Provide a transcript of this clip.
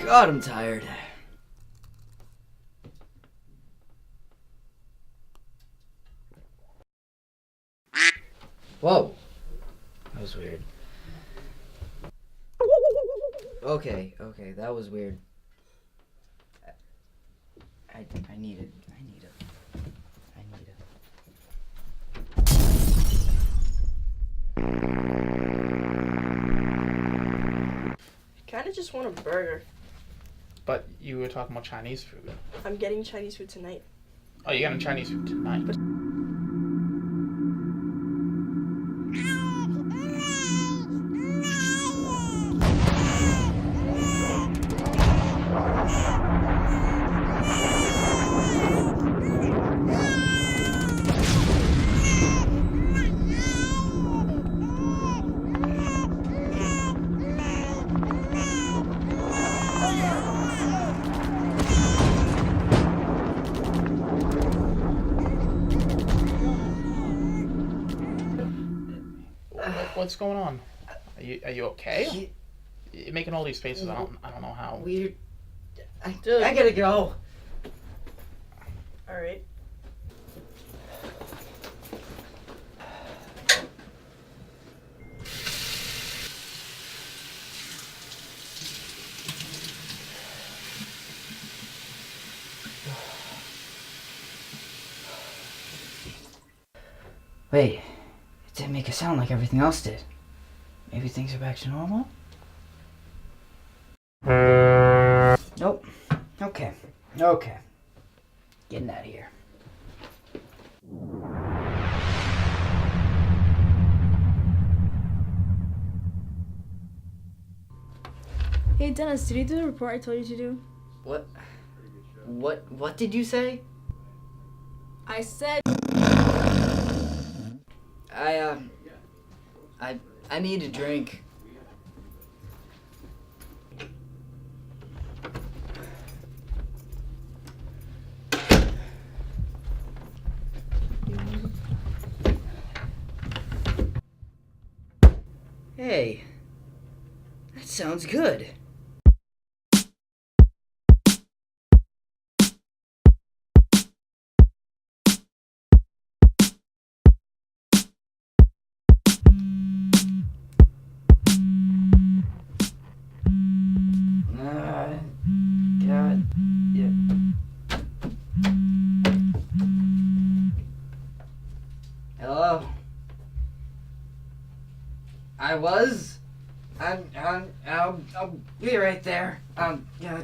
God, I'm tired. Whoa. That was weird. Okay, that was weird. I need it. Kinda just want a burger. But you were talking about Chinese food. I'm getting Chinese food tonight. Oh, you're getting Chinese food tonight. What's going on? Are you okay? You're making all these faces. I don't know how. Weird. I gotta go. All right. Wait, it didn't make a sound like everything else did. Maybe things are back to normal? Nope. Okay. Getting out of here. Hey Dennis, did you do the report I told you to do? What did you say? I said I need a drink. Hey, that sounds good. God, yeah. Hello? I'll be right there. Yeah,